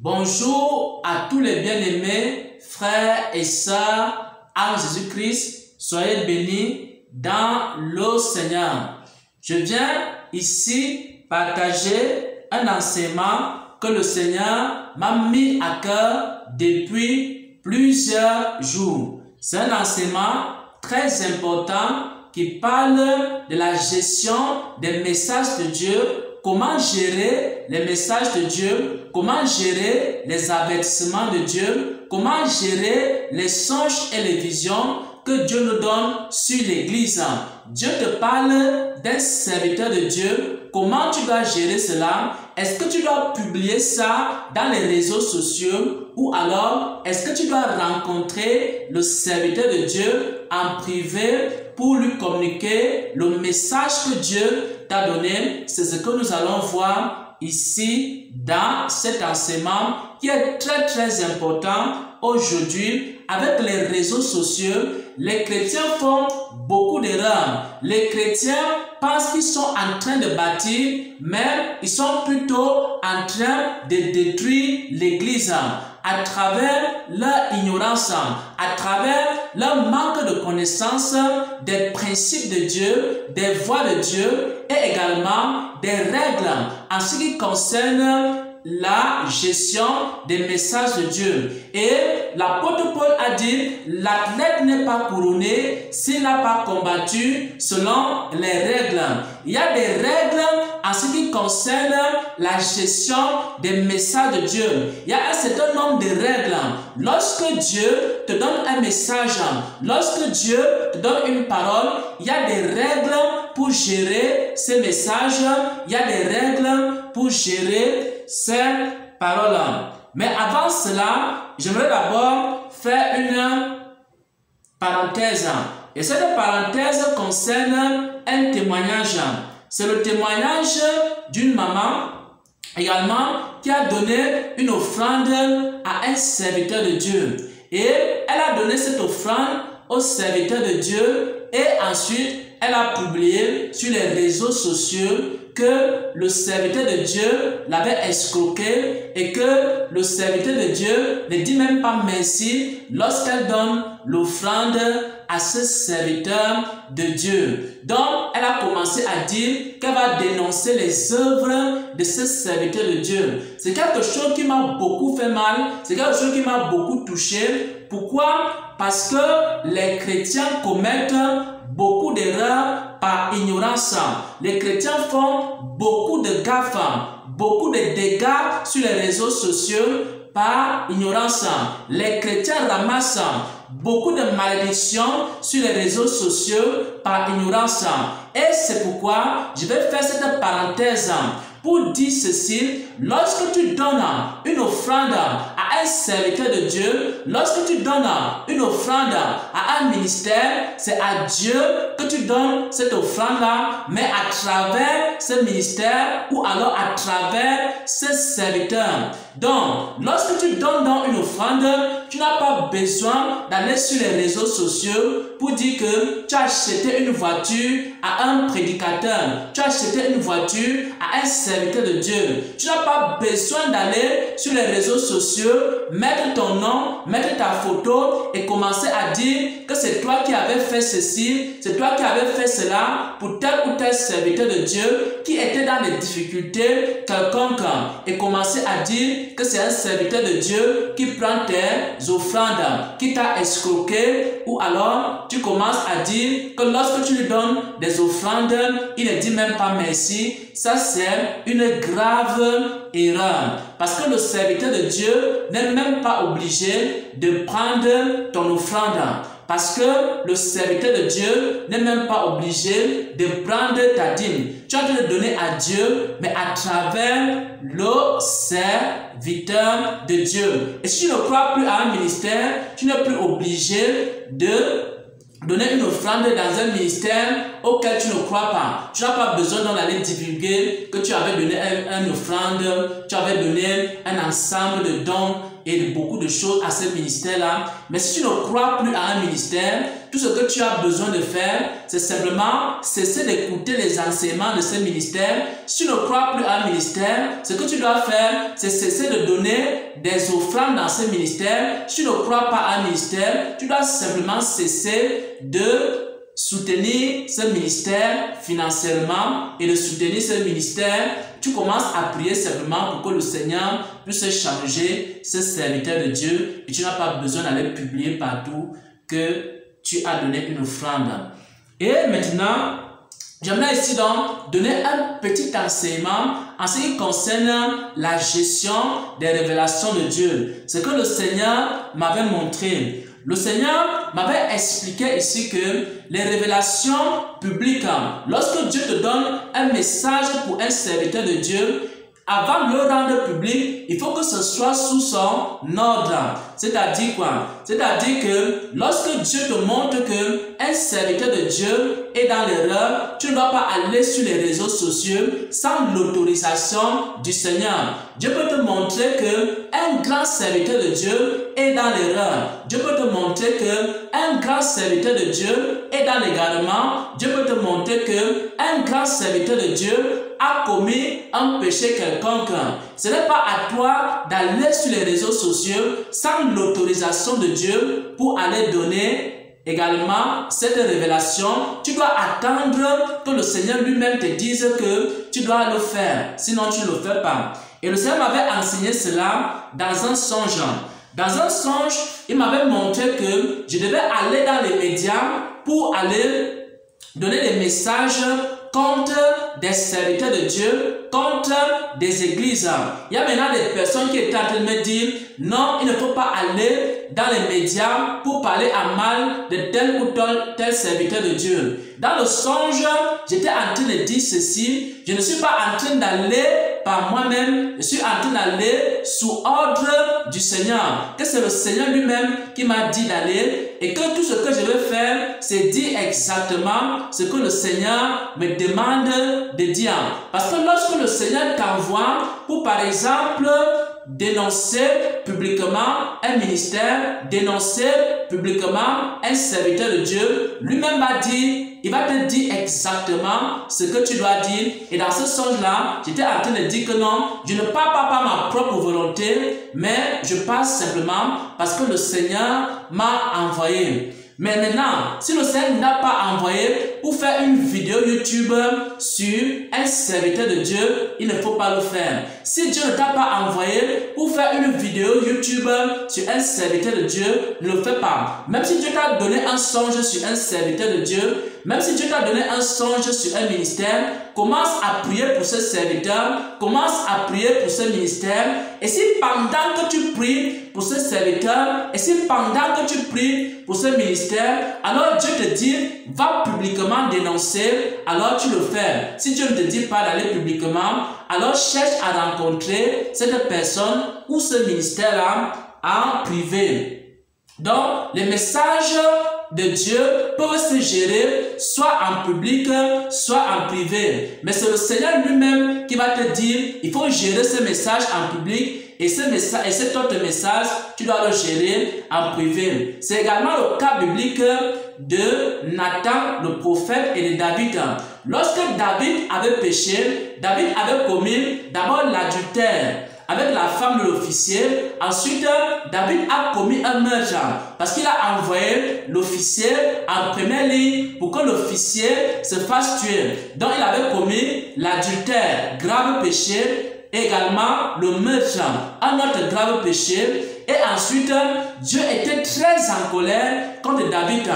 Bonjour à tous les bien-aimés, frères et sœurs en Jésus-Christ. Soyez bénis dans le Seigneur. Je viens ici partager un enseignement que le Seigneur m'a mis à cœur depuis plusieurs jours. C'est un enseignement très important qui parle de la gestion des messages de Dieu. Comment gérer les messages de Dieu, comment gérer les avertissements de Dieu, comment gérer les songes et les visions que Dieu nous donne sur l'église. Dieu te parle d'un serviteur de Dieu. Comment tu dois gérer cela? Est-ce que tu dois publier ça dans les réseaux sociaux ou alors est-ce que tu dois rencontrer le serviteur de Dieu en privé pour lui communiquer le message que Dieu t'a donné? C'est ce que nous allons voir ici dans cet enseignement qui est très important aujourd'hui. Avec les réseaux sociaux, les chrétiens font beaucoup d'erreurs. Les chrétiens pensent qu'ils sont en train de bâtir, mais ils sont plutôt en train de détruire l'église à travers leur ignorance, à travers leur manque de connaissance des principes de Dieu, des voies de Dieu et également des règles en ce qui concerne la gestion des messages de Dieu. Et l'apôtre Paul a dit, l'athlète n'est pas couronné s'il n'a pas combattu selon les règles. Il y a des règles en ce qui concerne la gestion des messages de Dieu. Il y a un certain nombre de règles. Lorsque Dieu te donne un message, lorsque Dieu te donne une parole, il y a des règles pour gérer ces messages. Il y a des règles pour gérer ces paroles. Mais avant cela, j'aimerais d'abord faire une parenthèse. Et cette parenthèse concerne un témoignage. C'est le témoignage d'une maman également qui a donné une offrande à un serviteur de Dieu. Et elle a donné cette offrande au serviteur de Dieu et ensuite elle a publié sur les réseaux sociaux que le serviteur de Dieu l'avait escroqué et que le serviteur de Dieu ne dit même pas merci lorsqu'elle donne l'offrande à ce serviteur de Dieu. Donc, elle a commencé à dire qu'elle va dénoncer les œuvres de ce serviteur de Dieu. C'est quelque chose qui m'a beaucoup fait mal, c'est quelque chose qui m'a beaucoup touché. Pourquoi? Parce que les chrétiens commettent beaucoup d'erreurs par ignorance. Les chrétiens font beaucoup de gaffes, beaucoup de dégâts sur les réseaux sociaux par ignorance. Les chrétiens ramassent beaucoup de malédictions sur les réseaux sociaux par ignorance. Et c'est pourquoi je vais faire cette parenthèse pour dire ceci. Lorsque tu donnes une offrande à un serviteur de Dieu, lorsque tu donnes une offrande à un ministère, c'est à Dieu que tu donnes cette offrande-là, mais à travers ce ministère ou alors à travers ce serviteur. Donc, lorsque tu donnes dans une offrande, tu n'as pas besoin d'aller sur les réseaux sociaux pour dire que tu as acheté une voiture à un prédicateur, tu as acheté une voiture à un serviteur de Dieu. Tu n'as pas besoin d'aller sur les réseaux sociaux, mettre ton nom, mettre ta photo et commencer à dire que c'est toi qui avais fait ceci, c'est toi qui avais fait cela pour tel ou tel serviteur de Dieu qui était dans des difficultés quelconques et commencer à dire que c'est un serviteur de Dieu qui prend tes offrandes, qui t'a escroqué, ou alors tu commences à dire que lorsque tu lui donnes des offrandes, il ne dit même pas merci. Ça, c'est une grave erreur. Parce que le serviteur de Dieu n'est même pas obligé de prendre ton offrande. Parce que le serviteur de Dieu n'est même pas obligé de prendre ta dîme. Tu as de donner à Dieu, mais à travers le serviteur de Dieu. Et si tu ne crois plus à un ministère, tu n'es plus obligé de donner une offrande dans un ministère auquel tu ne crois pas. Tu n'as pas besoin d'aller divulguer que tu avais donné une offrande, tu avais donné un ensemble de dons et de beaucoup de choses à ce ministère-là. Mais si tu ne crois plus à un ministère, tout ce que tu as besoin de faire, c'est simplement cesser d'écouter les enseignements de ce ministère. Si tu ne crois plus à un ministère, ce que tu dois faire, c'est cesser de donner des offrandes dans ce ministère. Si tu ne crois pas à un ministère, tu dois simplement cesser de soutenir ce ministère financièrement et de soutenir ce ministère. Tu commences à prier simplement pour que le Seigneur puisse changer ce serviteur de Dieu et tu n'as pas besoin d'aller publier partout que tu as donné une offrande. Et maintenant, j'aimerais ici donc donner un petit enseignement en ce qui concerne la gestion des révélations de Dieu. Ce que le Seigneur m'avait montré. Le Seigneur m'avait expliqué ici que les révélations publiques, lorsque Dieu te donne un message pour un serviteur de Dieu, avant de le rendre public, il faut que ce soit sous son ordre. C'est-à-dire quoi? C'est-à-dire que lorsque Dieu te montre qu'un serviteur de Dieu est dans l'erreur, tu ne dois pas aller sur les réseaux sociaux sans l'autorisation du Seigneur. Dieu peut te montrer qu'un grand serviteur de Dieu est dans l'erreur. Dieu peut te montrer qu'un grand serviteur de Dieu est dans l'égarement. Dieu peut te montrer qu'un grand serviteur de Dieu a commis un péché quelconque. Ce n'est pas à toi d'aller sur les réseaux sociaux sans l'autorisation de Dieu pour aller donner également cette révélation. Tu dois attendre que le Seigneur lui-même te dise que tu dois le faire, sinon tu ne le fais pas. Et le Seigneur m'avait enseigné cela dans un songe. Dans un songe, il m'avait montré que je devais aller dans les médias pour aller donner des messages contre des serviteurs de Dieu, contre des églises. Il y a maintenant des personnes qui étaient en train de me dire non, il ne faut pas aller dans les médias pour parler à mal de tel ou tel serviteur de Dieu. Dans le songe, j'étais en train de dire ceci, je ne suis pas en train d'aller par moi-même, je suis en train d'aller sous ordre du Seigneur. Que c'est le Seigneur lui-même qui m'a dit d'aller et que tout ce que je vais faire, c'est dire exactement ce que le Seigneur me demande de dire. Parce que lorsque le Seigneur t'envoie pour, par exemple, dénoncer publiquement un ministère, dénoncer publiquement un serviteur de Dieu, lui-même va dire, il va te dire exactement ce que tu dois dire. Et dans ce songe-là, j'étais en train de dire que non, je ne parle pas par ma propre volonté, mais je parle simplement parce que le Seigneur m'a envoyé. Mais maintenant, si le Seigneur n'a pas envoyé pour faire une vidéo YouTube sur un serviteur de Dieu, il ne faut pas le faire. Si Dieu ne t'a pas envoyé pour faire une vidéo YouTube sur un serviteur de Dieu, ne le fais pas. Même si Dieu t'a donné un songe sur un serviteur de Dieu, même si Dieu t'a donné un songe sur un ministère, commence à prier pour ce serviteur, commence à prier pour ce ministère. Et si pendant que tu pries pour ce serviteur, et si pendant que tu pries pour ce ministère, alors Dieu te dit, va publiquement dénoncer, alors tu le fais. Si Dieu ne te dit pas d'aller publiquement, alors cherche à rencontrer cette personne ou ce ministère-là en privé. Donc, les messages de Dieu peuvent se gérer soit en public, soit en privé. Mais c'est le Seigneur lui-même qui va te dire, il faut gérer ce message en public et cet autre message, tu dois le gérer en privé. C'est également le cas biblique de Nathan, le prophète, et de David. Lorsque David avait péché, David avait commis d'abord l'adultère avec la femme de l'officier. Ensuite, David a commis un meurtre parce qu'il a envoyé l'officier en première ligne pour que l'officier se fasse tuer. Donc, il avait commis l'adultère, grave péché, et également le meurtre, un autre grave péché. Et ensuite, Dieu était très en colère contre David.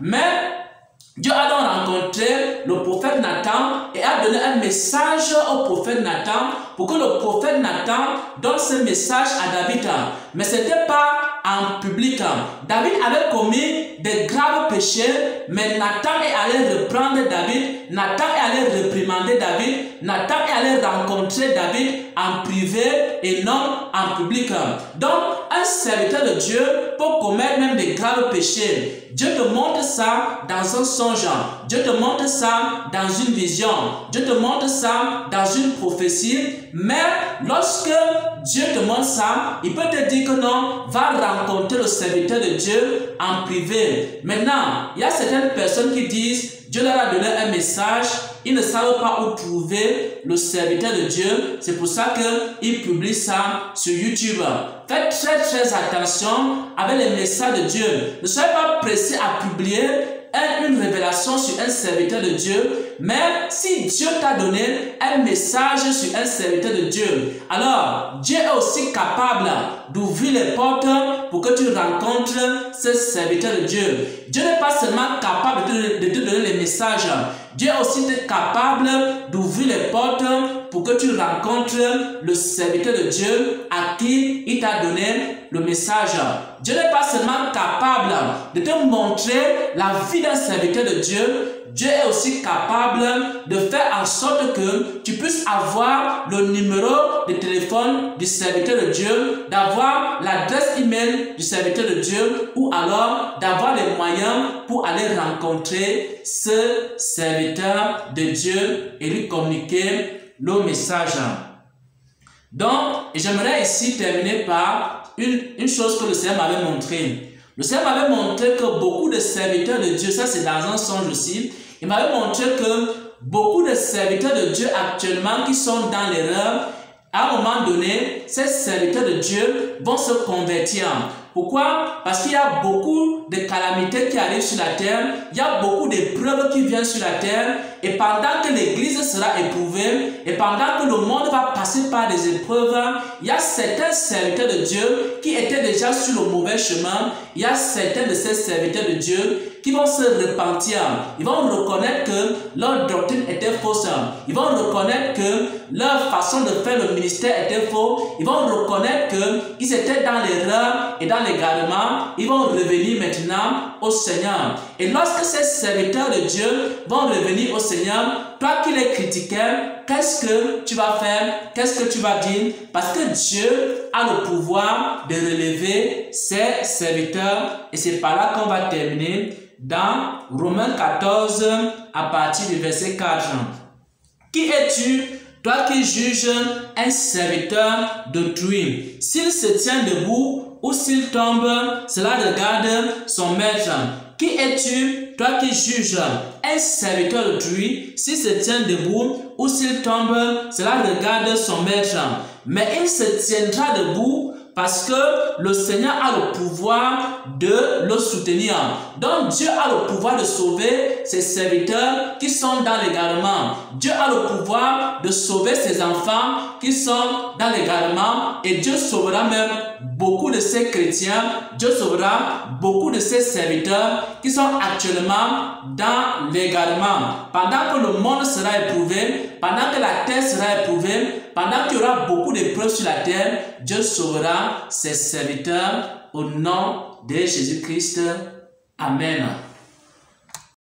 Mais Dieu a donc rencontré le prophète Nathan et a donné un message au prophète Nathan pour que le prophète Nathan donne ce message à David. Mais ce n'était pas en public. David avait commis des graves péchés, mais Nathan est allé reprendre David, Nathan est allé réprimander David, Nathan est allé rencontrer David en privé et non en public. Donc, un un serviteur de Dieu peut commettre même des graves péchés. Dieu te montre ça dans un songe. Dieu te montre ça dans une vision. Dieu te montre ça dans une prophétie. Mais lorsque Dieu te montre ça, il peut te dire que non, va rencontrer le serviteur de Dieu en privé. Maintenant, il y a certaines personnes qui disent, Dieu leur a donné un message, ils ne savent pas où trouver le serviteur de Dieu. C'est pour ça qu'ils publient ça sur YouTube. Faites très attention avec les messages de Dieu. Ne soyez pas pressés à publier une révélation sur un serviteur de Dieu, mais si Dieu t'a donné un message sur un serviteur de Dieu, alors Dieu est aussi capable d'ouvrir les portes pour que tu rencontres ce serviteur de Dieu. Dieu n'est pas seulement capable de te donner les messages, Dieu est aussi capable d'ouvrir les portes pour que tu rencontres le serviteur de Dieu à qui il t'a donné le message. Dieu n'est pas seulement capable de te montrer la vie d'un serviteur de Dieu, Dieu est aussi capable de faire en sorte que tu puisses avoir le numéro de téléphone du serviteur de Dieu, d'avoir l'adresse email du serviteur de Dieu, ou alors d'avoir les moyens pour aller rencontrer ce serviteur de Dieu et lui communiquer le message. Donc, j'aimerais ici terminer par une chose que le Seigneur m'avait montré. Le Seigneur m'avait montré que beaucoup de serviteurs de Dieu, ça c'est dans un songe aussi, il m'avait montré que beaucoup de serviteurs de Dieu actuellement qui sont dans l'erreur, à un moment donné, ces serviteurs de Dieu vont se convertir. Pourquoi? Parce qu'il y a beaucoup de calamités qui arrivent sur la terre, il y a beaucoup d'épreuves qui viennent sur la terre, et pendant que l'Église sera éprouvée, et pendant que le monde va passer par des épreuves, il y a certains serviteurs de Dieu qui étaient déjà sur le mauvais chemin, il y a certains de ces serviteurs de Dieu qui vont se repentir, ils vont reconnaître que leur doctrine était fausse, ils vont reconnaître que leur façon de faire le ministère était faux, ils vont reconnaître qu'ils étaient dans l'erreur et dans l'égarement, ils vont revenir maintenant au Seigneur. Et lorsque ces serviteurs de Dieu vont revenir au Seigneur, toi qui les critiquais, qu'est-ce que tu vas faire? Qu'est-ce que tu vas dire? Parce que Dieu a le pouvoir de relever ses serviteurs. Et c'est par là qu'on va terminer dans Romains 14 à partir du verset 4. Qui es-tu, toi qui juges un serviteur d'autrui? S'il se tient debout ou s'il tombe, cela regarde son maître. Qui es-tu, toi qui juges un serviteur d'autrui? S'il se tient debout ou s'il tombe, cela regarde son maître. Mais il se tiendra debout parce que le Seigneur a le pouvoir de le soutenir. Donc Dieu a le pouvoir de sauver ses serviteurs qui sont dans l'égarement. Dieu a le pouvoir de sauver ses enfants qui sont dans l'égarement. Et Dieu sauvera même beaucoup de ces chrétiens. Dieu sauvera beaucoup de ces serviteurs qui sont actuellement dans l'égarement. Pendant que le monde sera éprouvé, pendant que la terre sera éprouvée, pendant qu'il y aura beaucoup d'épreuves sur la terre, Dieu sauvera ses serviteurs au nom de Jésus-Christ. Amen.